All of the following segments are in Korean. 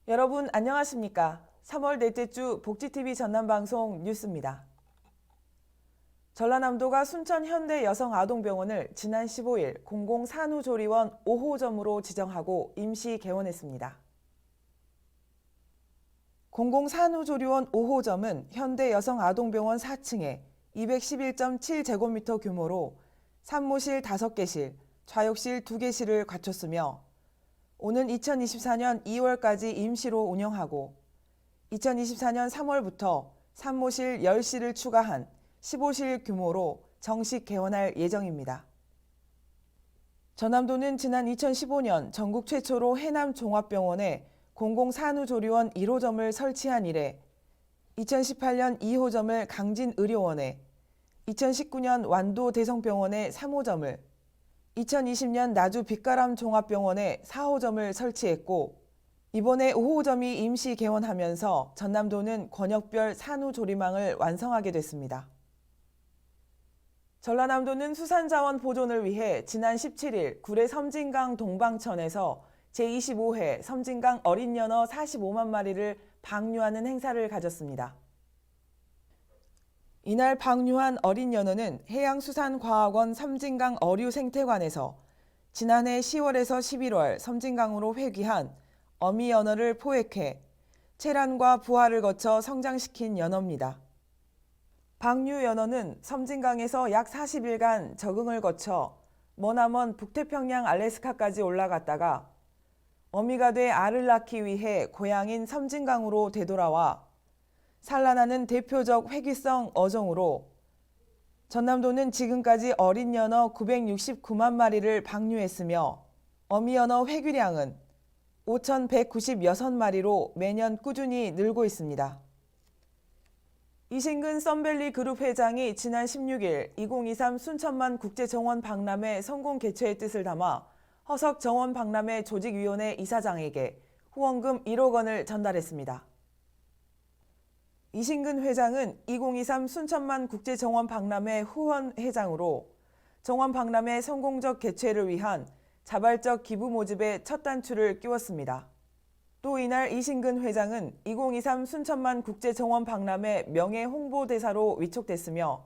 여러분 안녕하십니까? 3월 넷째 주 복지TV 전남방송 뉴스입니다. 전라남도가 순천 현대여성아동병원을 지난 15일 공공산후조리원 5호점으로 지정하고 임시 개원했습니다. 공공산후조리원 5호점은 현대여성아동병원 4층에 211.7제곱미터 규모로 산모실 5개실, 좌욕실 2개실을 갖췄으며 오는 2024년 2월까지 임시로 운영하고 2024년 3월부터 산모실 10실을 추가한 15실 규모로 정식 개원할 예정입니다. 전남도는 지난 2015년 전국 최초로 해남종합병원에 공공산후조리원 1호점을 설치한 이래 2018년 2호점을 강진의료원에 2019년 완도 대성병원에 3호점을 2020년 나주 빛가람 종합병원에 4호점을 설치했고 이번에 5호점이 임시 개원하면서 전남도는 권역별 산후조리망을 완성하게 됐습니다. 전라남도는 수산자원 보존을 위해 지난 17일 구례 섬진강 동방천에서 제25회 섬진강 어린 연어 45만 마리를 방류하는 행사를 가졌습니다. 이날 방류한 어린 연어는 해양수산과학원 섬진강 어류생태관에서 지난해 10월에서 11월 섬진강으로 회귀한 어미 연어를 포획해 체란과 부화를 거쳐 성장시킨 연어입니다. 방류 연어는 섬진강에서 약 40일간 적응을 거쳐 머나먼 북태평양 알래스카까지 올라갔다가 어미가 돼 알을 낳기 위해 고향인 섬진강으로 되돌아와 산란하는 대표적 회귀성 어종으로 전남도는 지금까지 어린 연어 969만 마리를 방류했으며 어미 연어 회귀량은 5,196마리로 매년 꾸준히 늘고 있습니다. 이신근 썬밸리 그룹 회장이 지난 16일 2023 순천만 국제정원 박람회 성공 개최의 뜻을 담아 허석 정원 박람회 조직위원회 이사장에게 후원금 1억 원을 전달했습니다. 이신근 회장은 2023 순천만 국제정원 박람회 후원회장으로 정원 박람회 성공적 개최를 위한 자발적 기부 모집에 첫 단추를 끼웠습니다. 또 이날 이신근 회장은 2023 순천만 국제정원 박람회 명예 홍보대사로 위촉됐으며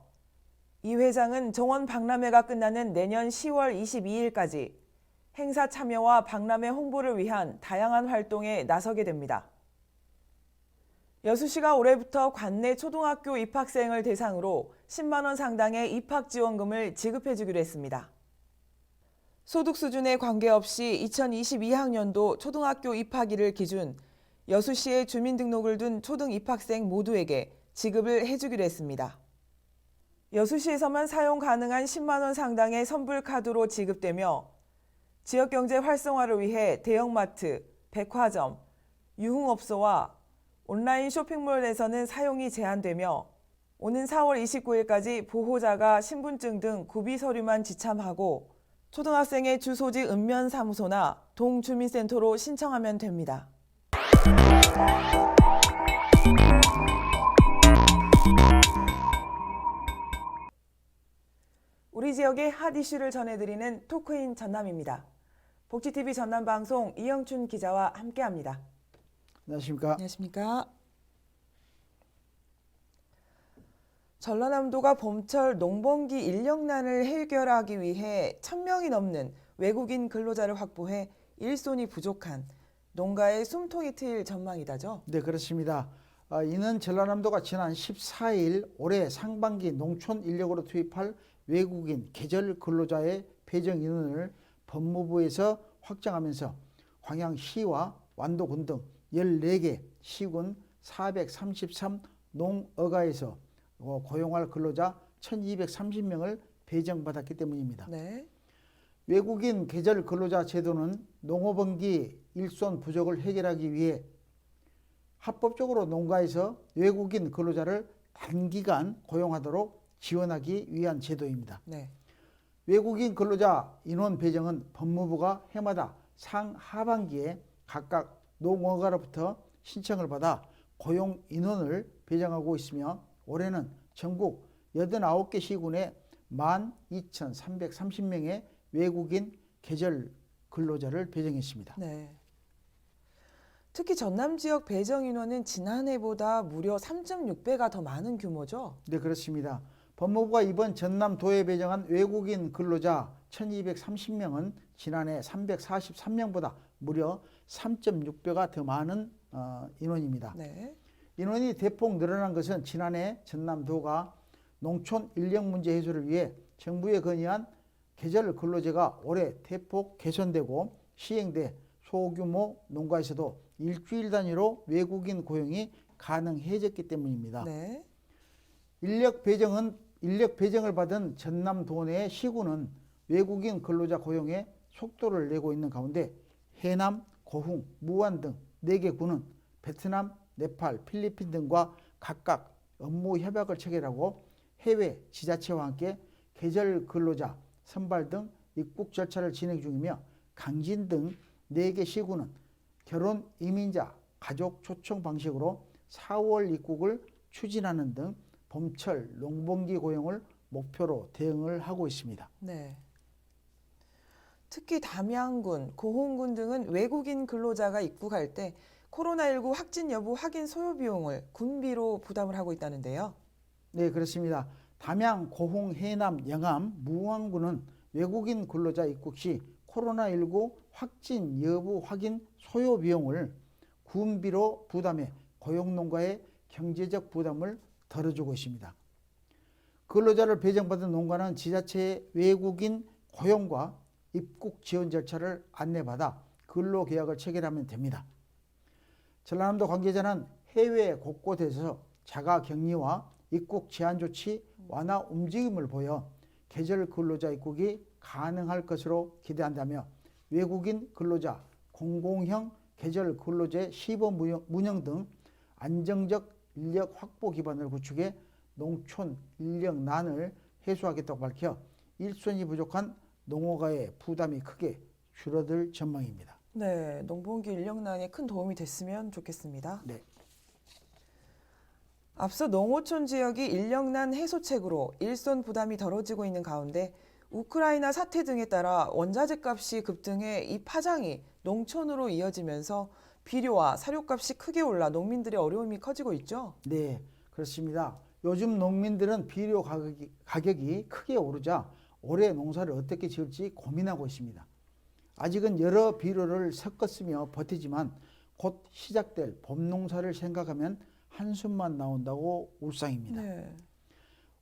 이 회장은 정원 박람회가 끝나는 내년 10월 22일까지 행사 참여와 박람회 홍보를 위한 다양한 활동에 나서게 됩니다. 여수시가 올해부터 관내 초등학교 입학생을 대상으로 10만 원 상당의 입학지원금을 지급해주기로 했습니다. 소득 수준에 관계없이 2022학년도 초등학교 입학일을 기준 여수시에 주민등록을 둔 초등 입학생 모두에게 지급을 해주기로 했습니다. 여수시에서만 사용 가능한 10만 원 상당의 선불카드로 지급되며 지역경제 활성화를 위해 대형마트, 백화점, 유흥업소와 온라인 쇼핑몰에서는 사용이 제한되며 오는 4월 29일까지 보호자가 신분증 등 구비 서류만 지참하고 초등학생의 주소지 읍면사무소나 동주민센터로 신청하면 됩니다. 우리 지역의 핫 이슈를 전해드리는 토크인 전남입니다. 복지TV 전남방송 이영춘 기자와 함께합니다. 안녕하십니까? 안녕하십니까? 전라남도가 봄철 농번기 인력난을 해결하기 위해 1,000명이 넘는 외국인 근로자를 확보해 일손이 부족한 농가의 숨통이 트일 전망이다죠? 네, 그렇습니다. 이는 전라남도가 지난 14일 올해 상반기 농촌 인력으로 투입할 외국인 계절 근로자의 배정 인원을 법무부에서 확정하면서 광양시와 완도군 등 14개 시군 433 농어가에서 고용할 근로자 1,230명을 배정받았기 때문입니다. 네. 외국인 계절 근로자 제도는 농업원기 일손 부족을 해결하기 위해 합법적으로 농가에서 외국인 근로자를 단기간 고용하도록 지원하기 위한 제도입니다. 네. 외국인 근로자 인원 배정은 법무부가 해마다 상하반기에 각각 농어가로부터 신청을 받아 고용 인원을 배정하고 있으며 올해는 전국 89개 시군에 12,330명의 외국인 계절 근로자를 배정했습니다. 네. 특히 전남 지역 배정 인원은 지난해보다 무려 3.6배가 더 많은 규모죠. 네, 그렇습니다. 법무부가 이번 전남도에 배정한 외국인 근로자 1230명은 지난해 343명보다 무려 3.6배가 더 많은 인원입니다. 네. 인원이 대폭 늘어난 것은 지난해 전남도가 농촌 인력 문제 해소를 위해 정부에 건의한 계절 근로제가 올해 대폭 개선되고 시행돼 소규모 농가에서도 일주일 단위로 외국인 고용이 가능해졌기 때문입니다. 네. 인력 배정을 받은 전남도 내 시군은 외국인 근로자 고용에 속도를 내고 있는 가운데 해남, 고흥, 무안 등 4개 군은 베트남, 네팔, 필리핀 등과 각각 업무 협약을 체결하고 해외 지자체와 함께 계절 근로자 선발 등 입국 절차를 진행 중이며 강진 등 4개 시군은 결혼 이민자 가족 초청 방식으로 4월 입국을 추진하는 등 봄철 농번기 고용을 목표로 대응을 하고 있습니다. 네. 특히 담양군, 고흥군 등은 외국인 근로자가 입국할 때 코로나19 확진 여부 확인 소요 비용을 군비로 부담을 하고 있다는데요. 네, 그렇습니다. 담양, 고흥, 해남, 영암, 무안군은 외국인 근로자 입국 시 코로나19 확진 여부 확인 소요 비용을 군비로 부담해 고용농가의 경제적 부담을 덜어주고 있습니다. 근로자를 배정받은 농가는 지자체의 외국인 고용과 입국 지원 절차를 안내받아 근로계약을 체결하면 됩니다. 전라남도 관계자는 해외 곳곳에서 자가격리와 입국 제한 조치 완화 움직임을 보여 계절 근로자 입국이 가능할 것으로 기대한다며 외국인 근로자 공공형 계절 근로제 시범 운영 등 안정적 인력 확보 기반을 구축해 농촌 인력난을 해소하겠다고 밝혀 일손이 부족한 농어가의 부담이 크게 줄어들 전망입니다. 네, 농번기 인력난에 큰 도움이 됐으면 좋겠습니다. 네. 앞서 농어촌 지역이 인력난 해소책으로 일손 부담이 덜어지고 있는 가운데 우크라이나 사태 등에 따라 원자재 값이 급등해 이 파장이 농촌으로 이어지면서 비료와 사료값이 크게 올라 농민들의 어려움이 커지고 있죠. 네, 그렇습니다. 요즘 농민들은 비료 가격이 크게 오르자 올해 농사를 어떻게 지을지 고민하고 있습니다. 아직은 여러 비료를 섞었으며 버티지만 곧 시작될 봄 농사를 생각하면 한숨만 나온다고 울상입니다. 네.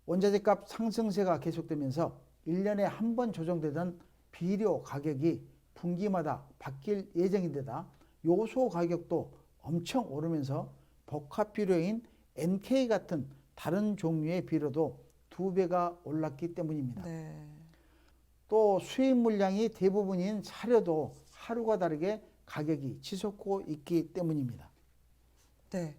원자재 값 상승세가 계속되면서 1년에 한 번 조정되던 비료 가격이 분기마다 바뀔 예정인데다 요소 가격도 엄청 오르면서 복합 비료인 NK 같은 다른 종류의 비료도 2배가 올랐기 때문입니다. 네. 또 수입 물량이 대부분인 사료도 하루가 다르게 가격이 치솟고 있기 때문입니다. 네.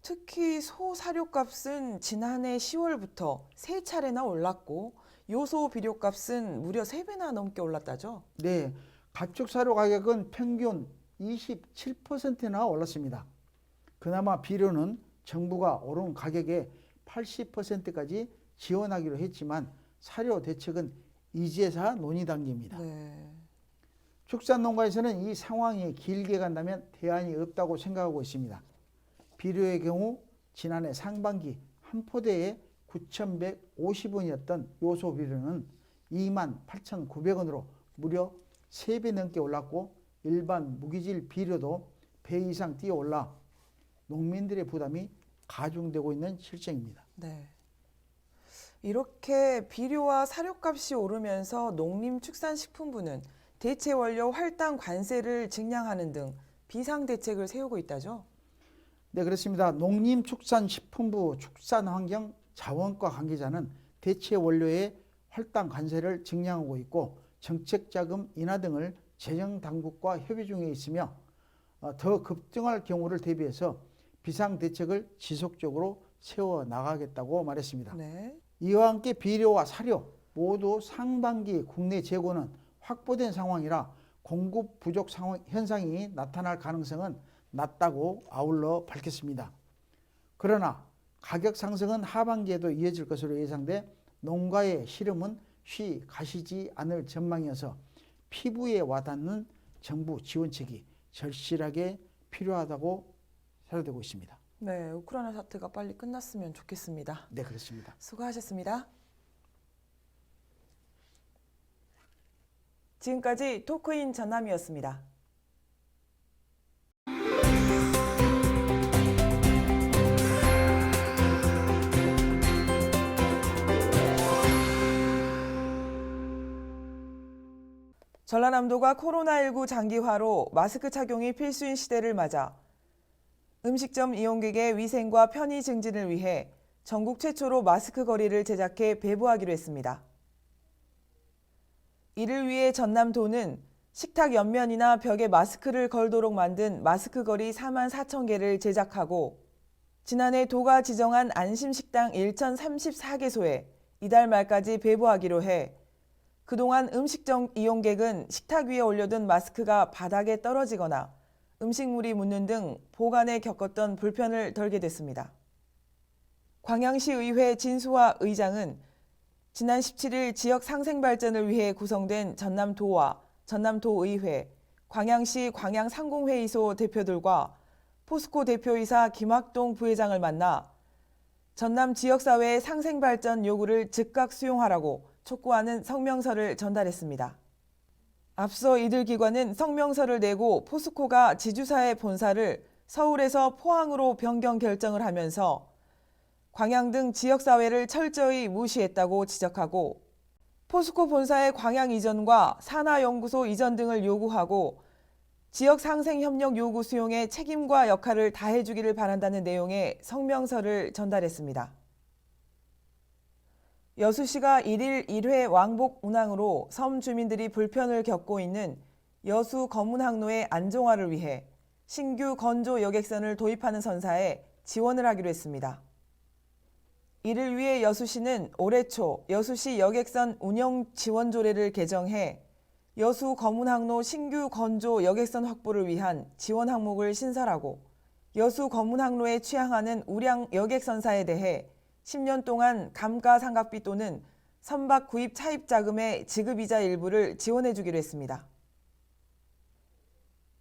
특히 소 사료값은 지난해 10월부터 3차례나 올랐고 요소 비료값은 무려 3배나 넘게 올랐다죠. 네, 가축 사료 가격은 평균 27%나 올랐습니다. 그나마 비료는 정부가 오른 가격의 80%까지 지원하기로 했지만 사료 대책은 이제서 논의 단계입니다. 네. 축산농가에서는 이 상황이 길게 간다면 대안이 없다고 생각하고 있습니다. 비료의 경우 지난해 상반기 한 포대에 9,150원이었던 요소 비료는 28,900원으로 무려 3배 넘게 올랐고 일반 무기질 비료도 배 이상 뛰어올라 농민들의 부담이 가중되고 있는 실정입니다. 네. 이렇게 비료와 사료값이 오르면서 농림축산식품부는 대체 원료 할당 관세를 증량하는 등 비상 대책을 세우고 있다죠. 네, 그렇습니다. 농림축산식품부 축산환경자원과 관계자는 대체 원료의 할당 관세를 증량하고 있고 정책자금 인하 등을 재정당국과 협의 중에 있으며 더 급등할 경우를 대비해서 비상대책을 지속적으로 세워나가겠다고 말했습니다. 네. 이와 함께 비료와 사료 모두 상반기 국내 재고는 확보된 상황이라 공급 부족 현상이 나타날 가능성은 낮다고 아울러 밝혔습니다. 그러나 가격 상승은 하반기에도 이어질 것으로 예상돼 농가의 시름은 쉬 가시지 않을 전망이어서 피부에 와닿는 정부 지원책이 절실하게 필요하다고 사료되고 있습니다. 네, 우크라이나 사태가 빨리 끝났으면 좋겠습니다. 네, 그렇습니다. 수고하셨습니다. 지금까지 토크인 전남이었습니다. 전라남도가 코로나19 장기화로 마스크 착용이 필수인 시대를 맞아 음식점 이용객의 위생과 편의 증진을 위해 전국 최초로 마스크 거리를 제작해 배부하기로 했습니다. 이를 위해 전남도는 식탁 옆면이나 벽에 마스크를 걸도록 만든 마스크 거리 4만 4천 개를 제작하고 지난해 도가 지정한 안심식당 1,034개소에 이달 말까지 배부하기로 해 그동안 음식점 이용객은 식탁 위에 올려둔 마스크가 바닥에 떨어지거나 음식물이 묻는 등 보관에 겪었던 불편을 덜게 됐습니다. 광양시의회 진수화 의장은 지난 17일 지역 상생 발전을 위해 구성된 전남도와 전남도의회, 광양시 광양상공회의소 대표들과 포스코 대표이사 김학동 부회장을 만나 전남 지역사회의 상생 발전 요구를 즉각 수용하라고 촉구하는 성명서를 전달했습니다. 앞서 이들 기관은 성명서를 내고 포스코가 지주사의 본사를 서울에서 포항으로 변경 결정을 하면서 광양 등 지역사회를 철저히 무시했다고 지적하고 포스코 본사의 광양 이전과 산하연구소 이전 등을 요구하고 지역 상생 협력 요구 수용에 책임과 역할을 다해주기를 바란다는 내용의 성명서를 전달했습니다. 여수시가 1일 1회 왕복 운항으로 섬 주민들이 불편을 겪고 있는 여수 검문항로의 안정화를 위해 신규 건조 여객선을 도입하는 선사에 지원을 하기로 했습니다. 이를 위해 여수시는 올해 초 여수시 여객선 운영 지원 조례를 개정해 여수 검문항로 신규 건조 여객선 확보를 위한 지원 항목을 신설하고 여수 검문항로에 취항하는 우량 여객선사에 대해 10년 동안 감가상각비 또는 선박 구입 차입 자금의 지급이자 일부를 지원해 주기로 했습니다.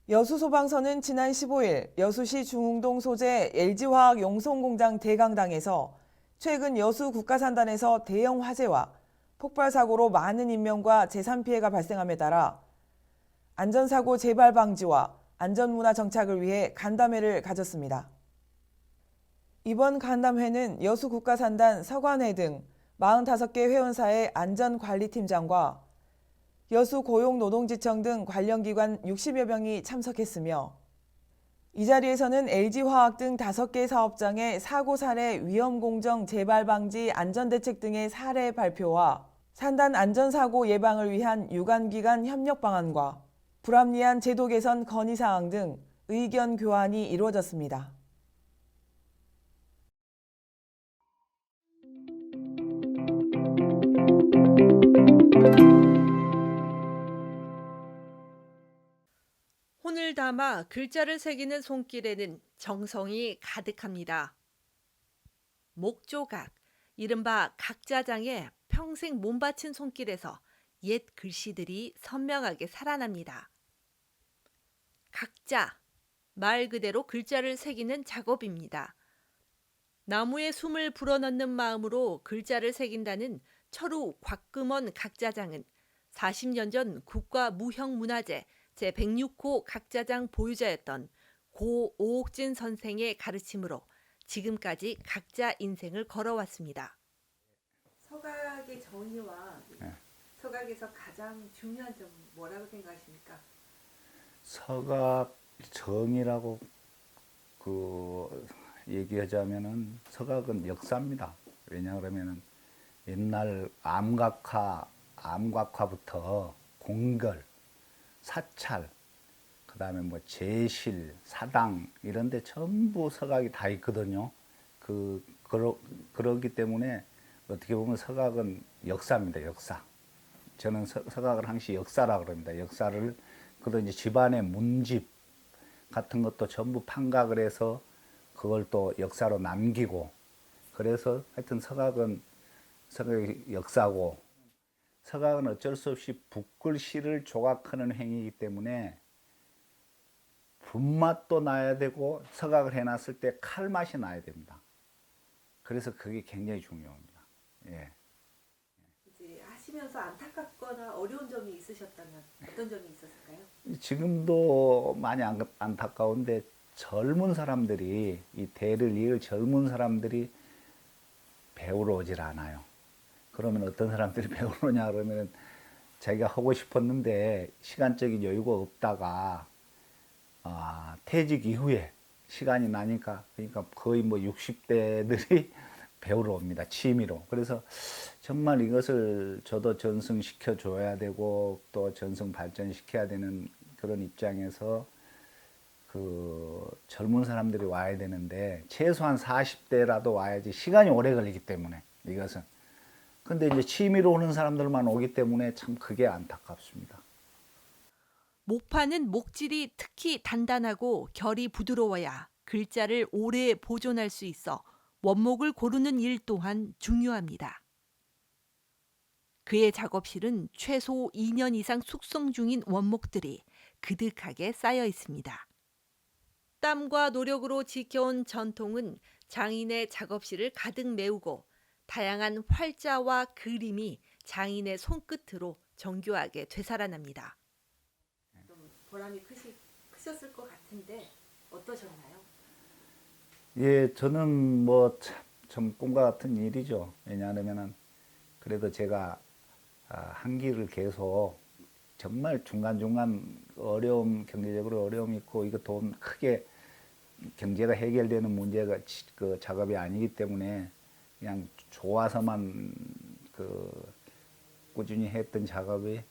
여수소방서는 지난 15일 여수시 중흥동 소재 LG화학 용송공장 대강당에서 최근 여수 국가산단에서 대형 화재와 폭발 사고로 많은 인명과 재산 피해가 발생함에 따라 안전사고 재발 방지와 안전문화 정착을 위해 간담회를 가졌습니다. 이번 간담회는 여수 국가산단 서관회 등 45개 회원사의 안전관리팀장과 여수 고용노동지청 등 관련 기관 60여 명이 참석했으며 이 자리에서는 LG화학 등 5개 사업장의 사고 사례 위험 공정 재발 방지 안전대책 등의 사례 발표와 산단 안전사고 예방을 위한 유관기관 협력 방안과 불합리한 제도 개선 건의사항 등 의견 교환이 이루어졌습니다. 혼을 담아 글자를 새기는 손길에는 정성이 가득합니다. 목조각, 이른바 각자장에 평생 몸바친 손길에서 옛 글씨들이 선명하게 살아납니다. 각자, 말 그대로 글자를 새기는 작업입니다. 나무에 숨을 불어넣는 마음으로 글자를 새긴다는 철우 곽금원 각자장은 40년 전 국가무형문화재 제106호 각자장 보유자였던 고 오옥진 선생의 가르침으로 지금까지 각자 인생을 걸어왔습니다. 서각의 정의와 서각에서 가장 중요한 점은 뭐라고 생각하십니까? 서각 정의라고 얘기하자면은 서각은 역사입니다. 왜냐 그러면은 옛날 암각화부터 공결, 사찰, 그다음에 뭐 제실, 사당 이런 데 전부 서각이 다 있거든요. 그러기 때문에 어떻게 보면 서각은 역사입니다. 역사. 저는 서각을 항시 역사라고 그럽니다. 역사를 그리고 이제 집안의 문집 같은 것도 전부 판각을 해서 그걸 또 역사로 남기고 그래서 하여튼 서각이 역사고 서각은 어쩔 수 없이 붓글씨를 조각하는 행위이기 때문에 분맛도 나야 되고 서각을 해놨을 때 칼맛이 나야 됩니다. 그래서 그게 굉장히 중요합니다. 예. 이제 하시면서 안타깝거나 어려운 점이 있으셨다면 어떤 점이 있었을까요? 지금도 많이 안타까운데 젊은 사람들이 이 대를 이을 젊은 사람들이 배우러 오질 않아요. 그러면 어떤 사람들이 배우러 오냐 그러면 자기가 하고 싶었는데 시간적인 여유가 없다가 퇴직 이후에 시간이 나니까 그러니까 거의 뭐 60대들이 배우러 옵니다. 취미로. 그래서 정말 이것을 저도 전승시켜 줘야 되고 또 전승 발전시켜야 되는 그런 입장에서 그 젊은 사람들이 와야 되는데 최소한 40대라도 와야지 시간이 오래 걸리기 때문에 이것은. 근데 이제 취미로 오는 사람들만 오기 때문에 참 그게 안타깝습니다. 목판은 목질이 특히 단단하고 결이 부드러워야 글자를 오래 보존할 수 있어 원목을 고르는 일 또한 중요합니다. 그의 작업실은 최소 2년 이상 숙성 중인 원목들이 그득하게 쌓여 있습니다. 땀과 노력으로 지켜온 전통은 장인의 작업실을 가득 메우고 다양한 활자와 그림이 장인의 손끝으로 정교하게 되살아납니다. 보람이 크셨을 것 같은데 어떠셨나요? 예, 저는 뭐 참 꿈과 같은 일이죠. 왜냐하면은 그래도 제가 한 길을 계속 정말 중간중간 경제적으로 어려움이 있고 이거 돈 크게 경제가 해결되는 문제가 그 작업이 아니기 때문에 그냥 좋아서만 그 꾸준히 했던 작업이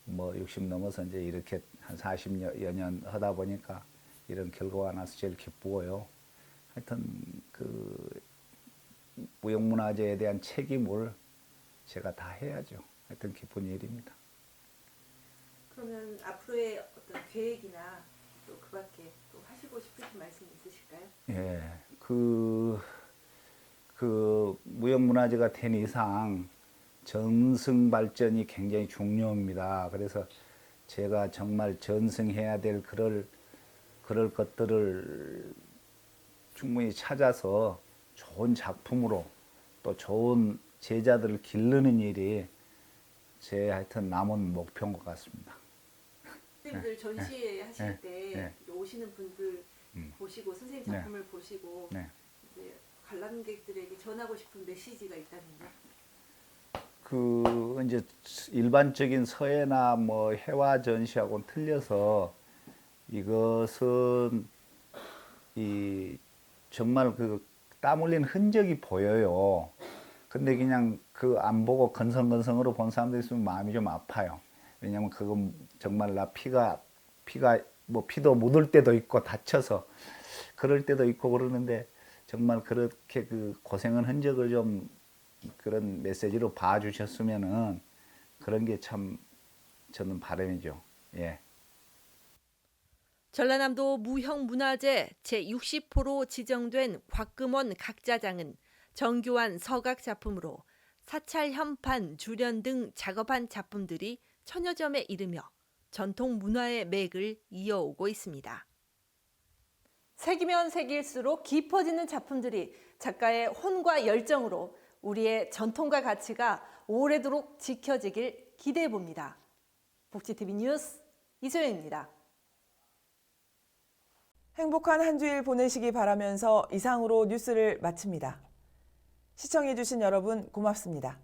뭐 60 넘어서 이제 이렇게 한 40여 년 하다 보니까 이런 결과가 나서 제일 기쁘고요. 하여튼 그 무형문화재에 대한 책임을 제가 다 해야죠. 하여튼 기쁜 일입니다. 그러면 앞으로의 어떤 계획이나 또 그밖에 또 하시고 싶으신 말씀 있으실까요? 예, 그 무형문화재가 된 이상 전승 발전이 굉장히 중요합니다. 그래서 제가 정말 전승해야 될 그럴 것들을 충분히 찾아서 좋은 작품으로 또 좋은 제자들을 기르는 일이 제 하여튼 남은 목표인 것 같습니다. 선생님들 전시회 하실 때 오시는 분들 보시고 선생님 네. 작품을 보시고 네. 이제 관람객들에게 전하고 싶은 메시지가 있다면요? 그 이제 일반적인 서예나 뭐 해화 전시하고는 틀려서 이것은 이 정말 그 땀 흘린 흔적이 보여요. 근데 그냥 그 안 보고 건성건성으로 본 사람들 있으면 마음이 좀 아파요. 왜냐면 그건 정말 나 피가 뭐 피도 묻을 때도 있고 다쳐서 그럴 때도 있고 그러는데 정말 그렇게 그 고생한 흔적을 좀 그런 메시지로 봐주셨으면은 그런 게 참 저는 바람이죠. 예. 전라남도 무형문화재 제60호로 지정된 곽금원 각자장은 정교한 서각 작품으로 사찰 현판, 주련 등 작업한 작품들이 천여 점에 이르며 전통 문화의 맥을 이어오고 있습니다. 색이면 색일수록 깊어지는 작품들이 작가의 혼과 열정으로 우리의 전통과 가치가 오래도록 지켜지길 기대해 봅니다. 복지TV 뉴스 이소영입니다. 행복한 한 주일 보내시기 바라면서 이상으로 뉴스를 마칩니다. 시청해주신 여러분 고맙습니다.